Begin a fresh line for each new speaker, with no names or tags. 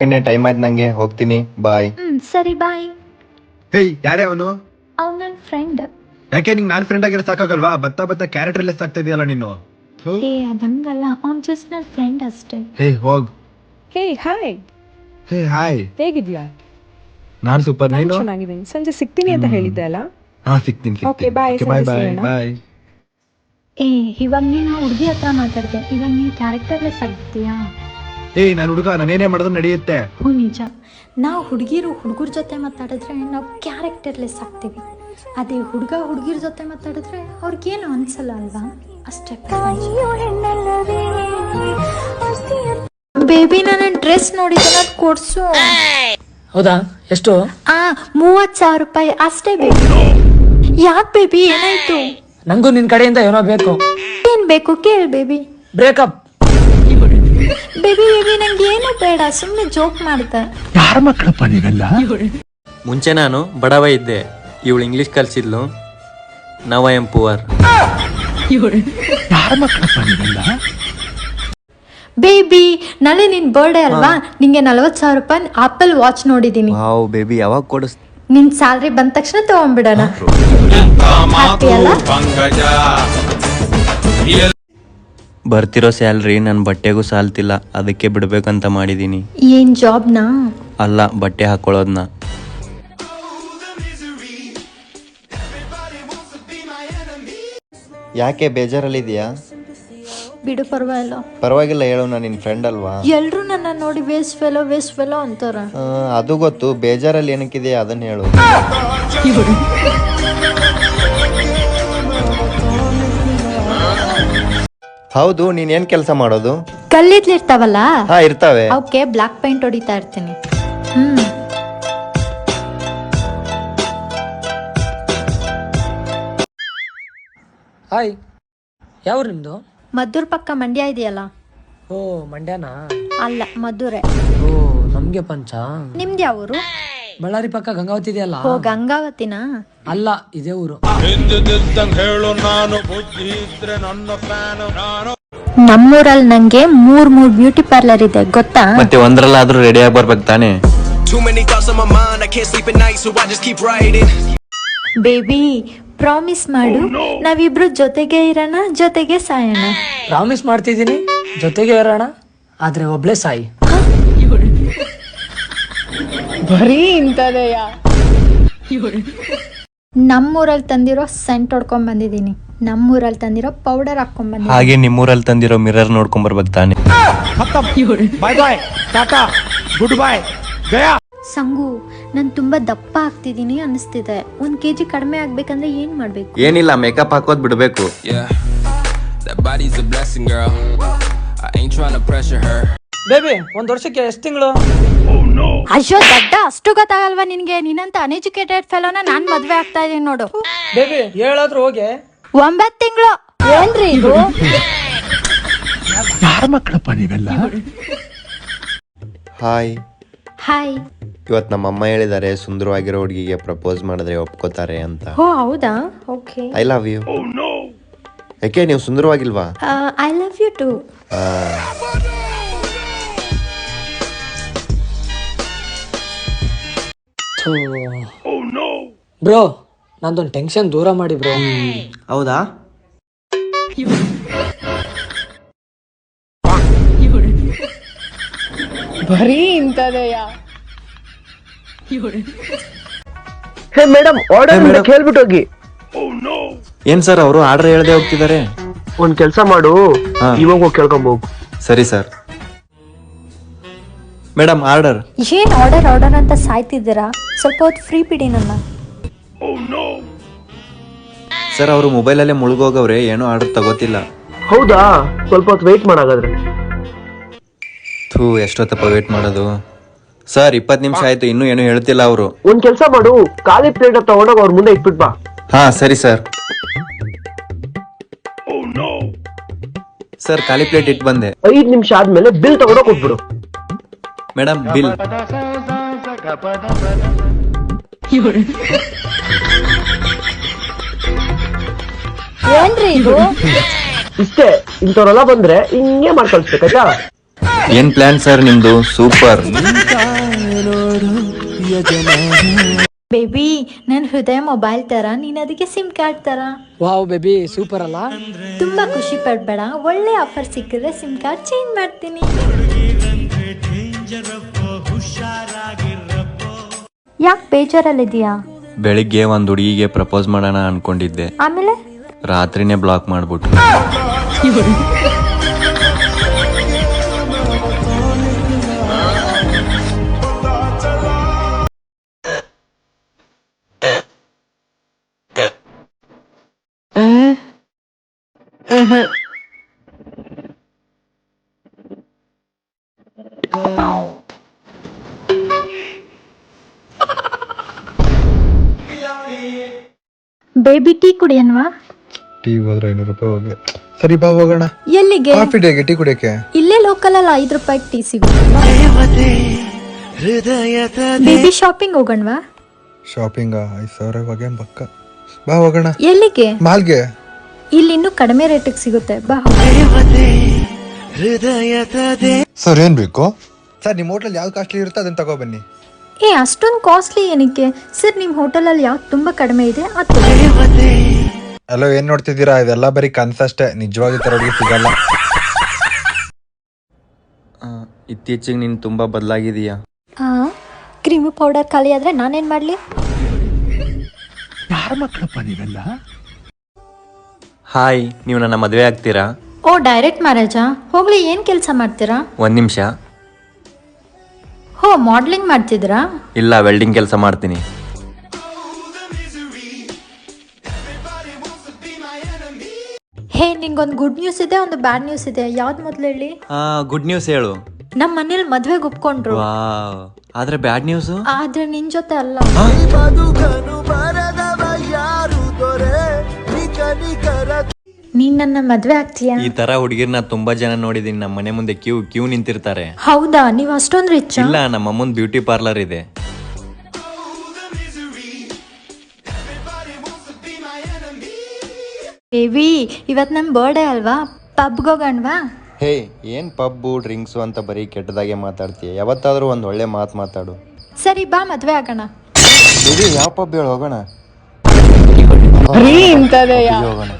ಇನ್ನೇ ಟೈಮ್ ಆಯ್ತು ನಂಗೆ, ಹೋಗ್ತೀನಿ. ಬಾಯ್.
ಸರಿ ಬಾಯ್.
ಹೇಯ್, ಯಾರೇ ಅವನು?
ಅವ್ನು ನನ್ನ ಫ್ರೆಂಡ್.
ಯಾಕೆ ನಿಂಗೆ ನಾನ್ ಫ್ರೆಂಡ್ ಆಗಿರೋ ಸಾಕಾಗಲ್ವಾ? ಬತ್ತಾ ಕ್ಯಾರೆಕ್ಟರ್ ಲೆಸ್ ಆಗ್ತಾ ಇದೆಯಲ್ಲ ನೀನು.
ಏ ಅದಂಗಲ್ಲ, ಅವ್ನು ಜಸ್ಟ್ ನನ್ನ ಫ್ರೆಂಡ್ ಅಷ್ಟೇ.
ಹೇ ಹೋಗ್.
ಹೇ ಹಾಯ್,
ಹೇ ಹಾಯ್,
ಹೇಗಿದ್ಯಾ?
ನಾನ್ ಸೂಪರ್.
ನಾನು
ನೀನು?
ಚೆನ್ನಾಗಿದ್ದೀನಿ. ಸಂಜೆ ಸಿಗ್ತೀನಿ ಅಂತ ಹೇಳಿದ್ದೆ ಅಲ್ಲ?
ಹಾ, ಸಿಗ್ತೀನಿ.
Okay, bye,
ಬಾಯ್
ಸಂಜೆ
ಬಾಯ್
ಸಿಗೋಣ.
ಬಾಯ್.
ಏ ಇವಾಗ ನೀನು ಹುಡುಗಿ ಹತ್ರ ಮಾತಾಡಿದೆ, ಇವಾಗ ನೀನು ಕ್ಯಾರೆಕ್ಟರ್ಲೆಸ್ ಆಗ್ತೀಯಾ?
ಏಯ್, ನಾನು ಹುಡುಗ, ನಾನೇನೇ ಮಾಡಿದ್ರು ನಡೆಯುತ್ತೆ.
ಹ್ಞೂ ನಿಜ. ನಾವು ಹುಡುಗರ ಜೊತೆ ಮಾತಾಡಿದ್ರೆ ನಾವು ಕ್ಯಾರೆಕ್ಟರ್ಲೆಸ್ ಆಗ್ತೀವಿ. ಅದೇ ಹುಡುಗಿರ ಜೊತೆ ಮಾತಾಡಿದ್ರೆ ಅವ್ರಿಗೇನು ಅನ್ಸಲ್ಲ ಅಲ್ವಾ? ಅಷ್ಟೇ. ಬೇಬಿ, ನನ್ನ ಡ್ರೆಸ್ ನೋಡಿದ್ದೆ, ಅದು ಕೊಡ್ಸು.
ಹೌದಾ? ಎಷ್ಟು?
30,000 ರೂಪಾಯಿ ಅಷ್ಟೇ ಬೇಬಿ. ಯಾಕೆ ಬೇಬಿ, ಏನಾಯ್ತು?
ನಂಗೂ ನಿನ್ ಕಡೆಯಿಂದ ಏನೋ ಬೇಕು.
ಏನ್ ಬೇಕು ಕೇಳು ಬೇಬಿ.
ಬ್ರೇಕಪ್.
ಬೇಬಿ ನಂಗೆ ಏನು ಬೇಡ, ಸುಮ್ಮನೆ ಜೋಕ್ ಮಾಡ್ದೆ.
ಯಾರ ಮಕ್ಕಳಪ್ಪ ನೀವೆಲ್ಲ?
ಮುಂಚೆ ನಾನು ಬಡವ ಇದ್ದೆ, ಇವಳು ಇಂಗ್ಲಿಷ್ ಕಲ್ಸಿದ್ಲು. Now I am poor.
ಯಾರ ಮಕ್ಕಳಪ್ಪ ನೀವೆಲ್ಲ?
ಬೇಬಿ, ನಾಳೆ ನಿನ್ ಬರ್ಡೇ ಅಲ್ವಾ, ನಿಂಗೆ 40,000 ರೂಪಾಯಿ ಆಪಲ್ ವಾಚ್ ನೋಡಿದೀನಿ.
ವಾವ್ ಬೇಬಿ, ಯಾವಾಗ ಕೊಡಿಸ್?
ನಿನ್ ಸ್ಯಾಲ್ರಿ ಬಂದ ತಕ್ಷಣ ತಗೊಂಡ್ಬಿಡೋಣ. ಹ್ಯಾಪಿ ಅಲ್ಲ?
ಬರ್ತಿರೋ ಸ್ಯಾಲ್ರಿ ನನ್ನ ಬಟ್ಟೆಗೂ ಸಾಲ್ತಿಲ್ಲ, ಅದಕ್ಕೆ ಬಿಡ್ಬೇಕಂತ ಮಾಡಿದೀನಿ.
ಏನ್ ಜಾಬ್ನಾ?
ಅಲ್ಲ, ಬಟ್ಟೆ ಹಾಕೊಳ್ಳೋದ್ನ. ಯಾಕೆ ಬೇಜಾರಲ್ಲಿದ್ಯಾ?
ಬಿಡು, ಪರವಾಗಿಲ್ಲ.
ಪರವಾಗಿಲ್ಲ, ಹೇಳು, ನಾನು ನಿನ್ ಫ್ರೆಂಡ್ ಅಲ್ವಾ?
ಎಲ್ರು ನನ್ನ ನೋಡಿ ವೇಸ್ಟ್ ಫೆಲೋ ಅಂತಾರ.
ಅದು ಗೊತ್ತು, ಬೇಜಾರಲ್ಲಿ ಏನಕ್ಕಿದೆಯಾ ಅದನ್ನ ಹೇಳು. ಹೌದು, ನೀನ್ ಏನ್ ಕೆಲಸ ಮಾಡೋದು?
ಕಲ್ಲಿರ್ತಾವಲ್ಲ,
ಹಾ, ಇರ್ತಾವೆ.
ಅವಕ್ಕೆ ಬ್ಲಾಕ್ ಪೈಂಟ್ ಹೊಡಿತಾ ಇರ್ತೀನಿ.
ಹಾಯ್, ಯಾವ ನಿಮ್ದು?
ಮದ್ದೂರ್ ಪಕ್ಕ ಮಂಡ್ಯ ಇದೆಯಲ್ಲ?
ಓ, ಮಂಡ್ಯನಾ?
ಅಲ್ಲ, ಮದ್ದೂರೇ.
ಓ, ನಮ್ಗೆ ಪಂಚ.
ನಿಮ್ದು ಯಾವ ಊರು?
ಬಳ್ಳಾರಿ ಪಕ್ಕ ಗಂಗಾವತಿ ಇದೆಯಲ್ಲ?
ಓ, ಗಂಗಾವತಿನಾ?
ಅಲ್ಲ, ಇದೇ ಊರು.
ನಮ್ಮೂರಲ್ಲಿ ನಂಗೆ ಮೂರ್ ಬ್ಯೂಟಿ ಪಾರ್ಲರ್ ಇದೆ, ಗೊತ್ತಾ?
ಮತ್ತೆ ಒಂದ್ರಲ್ಲಾದ್ರೂ ರೆಡಿ ಆಗಿ ಬರ್ಬೇಕು ತಾನೆ?
ಬೇಬಿ, ಪ್ರಾಮಿಸ್ ಮಾಡು, ನಾವಿಬ್ರು ಜೊತೆಗೆ ಇರೋಣ, ಜೊತೆಗೆ ಸಾಯೋಣ.
ಪ್ರಾಮಿಸ್ ಮಾಡ್ತಿದ್ದೀನಿ, ಜೊತೆಗೆ ಇರೋಣ, ಆದ್ರೆ ಒಬ್ಳೆ ಸಾಯಿ.
ಬರೀ ಇಂಥದೆಯಾ?
ನಮ್ಮೂರಲ್ಲಿ ತಂದಿರೋ ಸೆಂಟ್ ಹೊಡ್ಕೊಂಡ್ ಬಂದಿದ್ದೀನಿ, ನಮ್ಮೂರಲ್ಲಿ ತಂದಿರೋ ಪೌಡರ್ ಹಾಕೊಂಡ್ ಬಂದಿದ್ದೀನಿ.
ಹಾಗೆ ನಿಮ್ಮೂರಲ್ಲಿ ತಂದಿರೋ ಮಿರರ್ ನೋಡ್ಕೊಂಡ್ ಬರ್ಬೇಕು ತಾನೆ?
ಬಾಯ್ ಬಾಯ್, ಟಾಟಾ, ಗುಡ್ ಬಾಯ್, ಗಯಾ.
ಸಂಗು, ನಾನು ತುಂಬಾ ದಪ್ಪ ಆಗ್ತಿದ್ದೀನಿ ಅನಿಸ್ತಿದೆ. 1 kg ಕಡಿಮೆ ಆಗ್ಬೇಕಂದ್ರೆ ಏನ್ ಮಾಡ್ಬೇಕು?
ಏನಿಲ್ಲ, ಮೇಕಪ್ ಹಾಕೋದ್ ಬಿಡ್ಬೇಕು.
ಬೇಬಿ, ಒಂದ್ ವರ್ಷಕ್ಕೆ ಎಷ್ಟು ತಿಂಗಳು?
ಅಯ್ಯೋ ದಡ್ಡ, ಅಷ್ಟು ಗೊತ್ತಾಗಲ್ವಾ ನಿನ್ಗೆ? ನಿನ್ನಂತ ಅನ್ಎಜುಕೇಟೆಡ್ ಫೆಲೋನ ನಾನ್ ಮದ್ವೆ ಆಗ್ತಾ ಇದೀನಿ ನೋಡು.
ಬೇಬಿ, ಹೇಳಾದ್ರೂ ಹೋಗಿ.
9 ತಿಂಗಳು. ಏನ್ರಿ ಇದು?
ಯಾರ ಮಕ್ಕಳಪ್ಪ ನೀವೆಲ್ಲ?
ಹಾಯ್.
ಹಾಯ್.
ಇವತ್ ನಮ್ಮಮ್ಮ ಹೇಳಿದಾರೆ, ಸುಂದರವಾಗಿರೋ ಹುಡುಗಿಗೆ ಪ್ರಪೋಸ್ ಮಾಡಿದ್ರೆ ಒಪ್ಕೋತಾರೆ ಅಂತ.
ಓ ಹೌದಾ? ಓಕೆ.
I love you. ಯಾಕೆ, ನೀವು ಸುಂದರವಾಗಿಲ್ವಾ?
I love you too.
Bro, ನಂದೊಂದು ಟೆನ್ಷನ್ ದೂರ ಮಾಡಿ ಬ್ರೋ.
ಹೌದಾ?
ಬರೀ ಇಂಥದೆಯಾ?
ಹೇ ಮೇಡಮ್, ಆರ್ಡರ್ ಕೇಳ್ಬಿಟ್ಟು ಹೋಗಿ.
ಏನ್ ಸರ್, ಅವರು ಆರ್ಡರ್ ಹೇಳದೆ ಹೋಗ್ತಿದ್ದಾರೆ.
ಒಂದ್ ಕೆಲ್ಸ ಮಾಡು, ಇವಾಗ ಹೋಗಿ ಕೇಳ್ಕೊಂಬೋಗು.
ಸರಿ ಸರ್. Madam, order.
ಏನ್ ಆರ್ಡರ್ ಅಂತ ಸಾಯ್ತಿದ್ದೀರಾ? ಸ್ವಲ್ಪ ಹೊತ್ತು ಫ್ರೀ ಬಿಡಿ ನನ್ನ.
ಸರ್, ಅವರು ಮೊಬೈಲಲ್ಲೇ ಮುಳುಗೋಗವ್ರೆ, ಏನೋ ಆರ್ಡರ್ ತಗೋತಿಲ್ಲ.
ಹೌದಾ? ಸ್ವಲ್ಪ ಹೊತ್ತು ವೆಯ್ಟ್ ಮಾಡಾಗಾದ್ರೆ.
ಎಷ್ಟೊತ್ತಪ್ಪ ವೇಟ್ ಮಾಡೋದು? ಸರ್, 20 ನಿಮಿಷ ಆಯ್ತು, ಇನ್ನೂ ಏನು ಹೇಳ್ತಿಲ್ಲ ಅವರು.
ಒಂದ್ ಕೆಲ್ಸ ಮಾಡು, ಖಾಲಿ ಪ್ಲೇಟ್ ತಗೊಂಡೋಗ ಅವ್ರ ಮುಂದೆ ಇಟ್ಬಿಟ್ ಬಾ.
ಹಾ ಸರಿ ಸರ್. ಸರ್, ಖಾಲಿ ಪ್ಲೇಟ್ ಇಟ್ಟು ಬಂದೆ.
5 ನಿಮಿಷ ಆದ್ಮೇಲೆ ಬಿಲ್ ತಗೊಂಡೋಗ್ ಕೊಟ್ಬಿಡು.
Madam, bill.
ಏನ್ರಿ ಇದು?
ಇಷ್ಟೇ, ಇಂಥವ್ರೆಲ್ಲ ಬಂದ್ರೆ ಹಿಂಗೆ ಮಾಡ್ಕಳ್ಸ್ಬೇಕಾಯ್ತಾ?
ಏನ್ ಪ್ಲಾನ್ ಸರ್ ನಿಮ್ದು? ಸೂಪರ್.
ಬೇಬಿ ನನ್ನ ಹೃದಯ ಮೊಬೈಲ್ ತರ, ನೀನ್ ಅದಕ್ಕೆ ಸಿಮ್ ಕಾರ್ಡ್ ತರ.
ವಾವ್ ಬೇಬಿ ಸೂಪರ್ ಅಲ್ಲ?
ತುಂಬಾ ಖುಷಿ ಪಡ್ಬೇಡ, ಒಳ್ಳೆ ಆಫರ್ ಸಿಕ್ಕಿದ್ರೆ ಸಿಮ್ ಕಾರ್ಡ್ ಚೇಂಜ್ ಮಾಡ್ತೀನಿ. ಯಾಕೆ ಬೇಜಾರಲ್ಲಿದೀಯಾ?
ಬೆಳಿಗ್ಗೆ ಒಂದ್ ಹುಡುಗಿಗೆ ಪ್ರಪೋಸ್ ಮಾಡೋಣ ಅನ್ಕೊಂಡಿದ್ದೆ,
ಆಮೇಲೆ
ರಾತ್ರಿನೇ ಬ್ಲಾಕ್ ಮಾಡ್ಬಿಟ್ಟು.
Baby tea ಕುಡಿಯನ್ವಾ?
ಟೀ ಹೋದ್ರೆ 500 ರೂಪಾಯಿ ಹೋಗಿ. ಸರಿ ಬಾ ಹೋಗೋಣ.
ಎಲ್ಲಿಗೆ?
ಕಾಫಿ ಡೇಗೆ ಟೀ ಕುಡಿಯಕ್ಕೆ.
ಇಲ್ಲೇ ಲೋಕಲ್ ಅಲ್ಲಿ 5 ರೂಪಾಯಿ ಟೀ ಸಿಗುತ್ತೆ. Baby shopping ಹೋಗಣ್ವಾ?
ಶಾಪಿಂಗ್ 5,000 ಇವಾಗ ಪಕ್ಕ. ಬಾ ಹೋಗೋಣ.
ಎಲ್ಲಿಗೆ?
ಮಾಲ್ಗೆ.
ಇಲ್ಲಿ ಇನ್ನೂ ಕಡಿಮೆ ರೇಟಿಗೆ ಸಿಗುತ್ತೆ, ಬಾ.
ಸರ್ ಏನ್ ಬೇಕು? ಸರ್ ನಿಮ್ಮ ಹೋಟೆಲ್ ಯಾವ್ದು ಕಾಸ್ಟ್ಲಿ ಇರುತ್ತೆ ಅದನ್ನ ತಗೋ ಬನ್ನಿ.
ಏ ಅಷ್ಟೊಂದು ಕಾಸ್ಟ್ಲಿ ಏನಕ್ಕೆ ಸರ್? ನಿಮ್ಮ ಹೋಟೆಲಲ್ಲಿ ಯಾವ್ದು ತುಂಬಾ ಕಡಿಮೆ ಇದೆ ಅದು.
ಅಲೋ ಏನ್ ನೋಡ್ತಿದ್ದೀರಾ? ಇದೆಲ್ಲ ಬರೀ ಕನ್ಸಷ್ಟೇ, ನಿಜವಾಗಿ ತರೋಡಿಗೆ ಸಿಗಲ್ಲ.
ಇತ್ತೀಚೆಗೆ ನೀನು ತುಂಬಾ ಬದಲಾಗಿದೀಯಾ.
ಕ್ರೀಮು ಪೌಡರ್ ಖಾಲಿ ಆದ್ರೆ ನಾನೇನ್ ಮಾಡ್ಲಿ?
ಹಾಯ್, ನೀವು ನನ್ನ ಮದುವೆ ಆಗ್ತೀರಾ?
ಓ ಡೈರೆಕ್ಟ್ ಮ್ಯಾರೇಜಾ? ಹೋಗ್ಲಿ, ಏನ್ ಕೆಲಸ ಮಾಡ್ತೀರಾ?
ಒಂದ್ ನಿಮಿಷ.
ಹೋ ಮಾಡ್ಲಿಂಗ್ ಮಾಡ್ತಿದ್ರಾ?
ಇಲ್ಲ, ವೆಲ್ಡಿಂಗ್ ಕೆಲಸ ಮಾಡ್ತೀನಿ.
ಹೇ, ನಿಂಗೊಂದು ಗುಡ್ ನ್ಯೂಸ್ ಇದೆ, ಒಂದು ಬ್ಯಾಡ್ ನ್ಯೂಸ್ ಇದೆ. ಯಾವ್ದು ಮೊದ್ಲು ಹೇಳಿ?
ಗುಡ್ ನ್ಯೂಸ್ ಹೇಳು.
ನಮ್ಮ ಮನೇಲಿ ಮದ್ವೆಗೆ ಒಪ್ಕೊಂಡ್ರು.
ವಾವ್, ಆದ್ರೆ ಬ್ಯಾಡ್ ನ್ಯೂಸ್.
ಆದ್ರೆ ನಿನ್ ಜೊತೆ ಅಲ್ಲ. ನೀನ್ ನನ್ನ ಮದ್ವೆ ಆಗ್ತೀಯಾ?
ಈ ತರ ಹುಡುಗಿರ್ನ ತುಂಬಾ ಜನ ನೋಡಿದೀನಿ. ನಮ್ಮ ಮನೆ ಮುಂದೆ ಕ್ಯೂ ನಿಂತಿರ್ತಾರೆ.
ಹೌದಾ? ನೀವ್ ಅಷ್ಟೊಂದು ರಿಚ್?
ಇಲ್ಲ, ನಮ್ಮ ಅಮ್ಮನ್ ಬ್ಯೂಟಿ ಪಾರ್ಲರ್ ಇದೆ.
ಬೇಬಿ ಇವತ್ ನಮ್ ಬರ್ಡೇ ಅಲ್ವಾ, ಪಬ್ಗೆ ಹೋಗಣ್ವಾ?
ಹೇ, ಏನ್ ಪಬ್ಬು ಡ್ರಿಂಕ್ಸು ಅಂತ ಬರೀ ಕೆಟ್ಟದಾಗೆ ಮಾತಾಡ್ತೀಯ. ಯಾವತ್ತಾದ್ರೂ ಒಂದ್ ಒಳ್ಳೆ ಮಾತಾಡು.
ಸರಿ ಬಾ, ಮದ್ವೆ ಆಗೋಣ.
ಯಾವ ಪಬ್ ಹೇಳು, ಹೋಗೋಣ.
ಬರೀ ಇಂಥದೆಯಾ?
ಹೋಗೋಣ.